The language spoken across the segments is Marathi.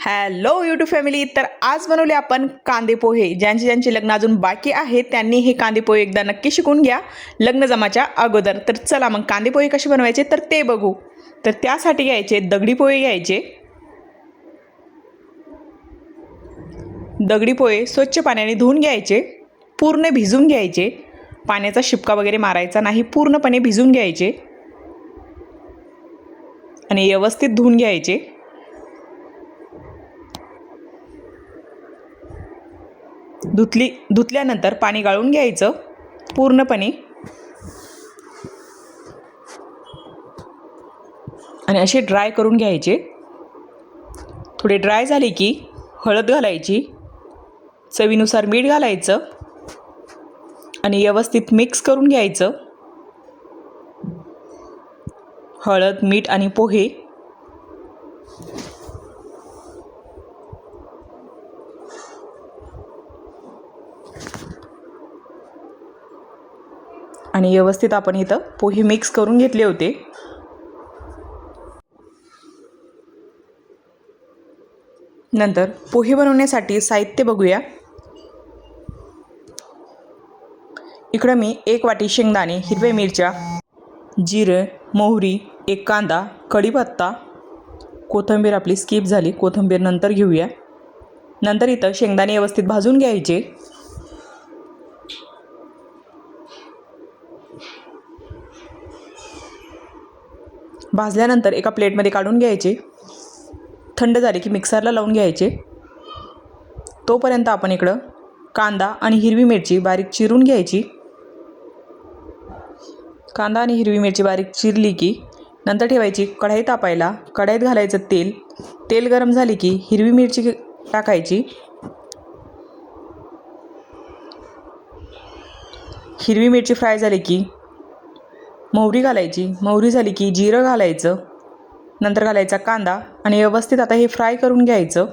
Hello YouTube family. तर आज बनवले आपण कांदे पोहे. ज्यांचे लग्न अजून बाकी आहे त्यांनी हे कांदे पोहे एकदा नक्की शिकून घ्या लग्न जमाच्या अगोदर. तर चला मग कांदे पोहे कसे बनवायचे तर ते बघू. तर त्यासाठी घ्यायचे दगडी पोहे घ्यायचे. दगडी पोहे स्वच्छ पाण्याने धुवून घ्यायचे, पूर्ण भिजून घ्यायचे. पाण्याचा शिपका वगैरे मारायचा नाही, पूर्णपणे भिजून घ्यायचे आणि व्यवस्थित धुवून घ्यायचे. धुतल्यानंतर पाणी गाळून घ्यायचं पूर्णपणे आणि असे ड्राय करून घ्यायचे. थोडे ड्राय झाले की हळद घालायची, चवीनुसार मीठ घालायचं आणि व्यवस्थित मिक्स करून घ्यायचं. हळद, मीठ आणि पोहे आणि व्यवस्थित आपण इथं पोहे मिक्स करून घेतले होते. नंतर पोहे बनवण्यासाठी साहित्य बघूया. इकडं मी 1 वाटी शेंगदाणे, हिरव्या मिरच्या, जिरे, मोहरी, 1 कांदा, कढीपत्ता, कोथिंबीर आपली स्किप झाली, कोथिंबीर नंतर घेऊया. नंतर इथं शेंगदाणे व्यवस्थित भाजून घ्यायचे. भाजल्यानंतर एका प्लेटमध्ये काढून घ्यायचे. थंड झाले की मिक्सरला लावून घ्यायचे. तोपर्यंत आपण इकडं कांदा आणि हिरवी मिरची बारीक चिरून घ्यायची. कांदा आणि हिरवी मिरची बारीक चिरली की नंतर ठेवायची कढई तापायला. कढईत घालायचं तेल. तेल गरम झाली की हिरवी मिरची टाकायची. हिरवी मिरची फ्राय झाली की मोहरी घालायची. मोहरी झाली की जिरं घालायचं. नंतर घालायचा कांदा आणि व्यवस्थित आता हे फ्राय करून घ्यायचं.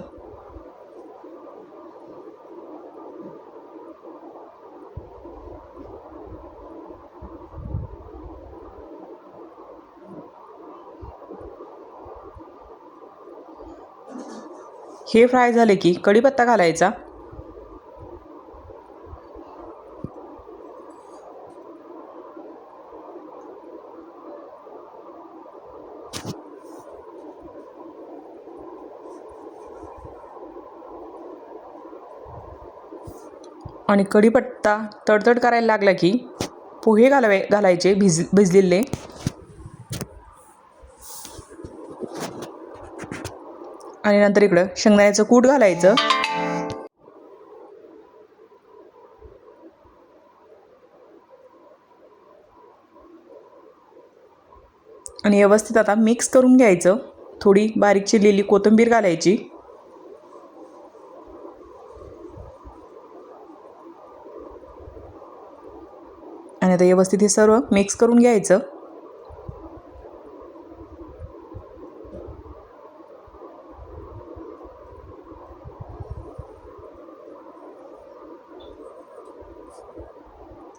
हे फ्राय झाले की कढीपत्ता घालायचा. आणि कढीपत्ता तडतड करायला लागला की पोहे घालायचे भिजलेले. आणि नंतर इकडं शेंगदाण्याचं कूट घालायचं. आणि व्यवस्थित आता मिक्स करून घ्यायचं. थोडी बारीक चिरलेली कोथिंबीर घालायची. आणि आता व्यवस्थित हे सर्व मिक्स करून घ्यायचं.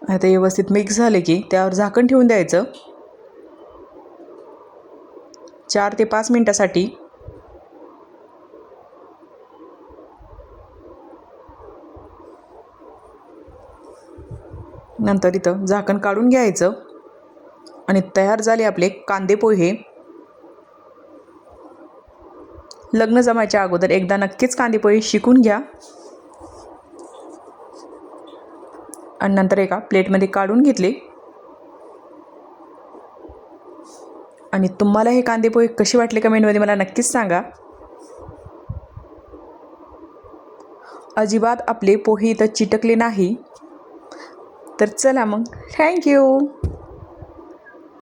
आता व्यवस्थित मिक्स झाले की त्यावर झाकण ठेवून द्यायचं 4 ते 5 मिनिटासाठी. नंतर इथं झाकण काढून घ्यायचं आणि तयार झाले आपले कांदे पोहे. लग्न जमायच्या अगोदर एकदा नक्कीच कांदे पोहे शिकून घ्या. आणि नंतर एका प्लेटमध्ये काढून घेतले. आणि तुम्हाला हे कांदे पोहे कसे वाटले कमेंटमध्ये मला नक्कीच सांगा. अजिबात आपले पोहे इथं चिटकले नाही. तर चला मग, थँक्यू.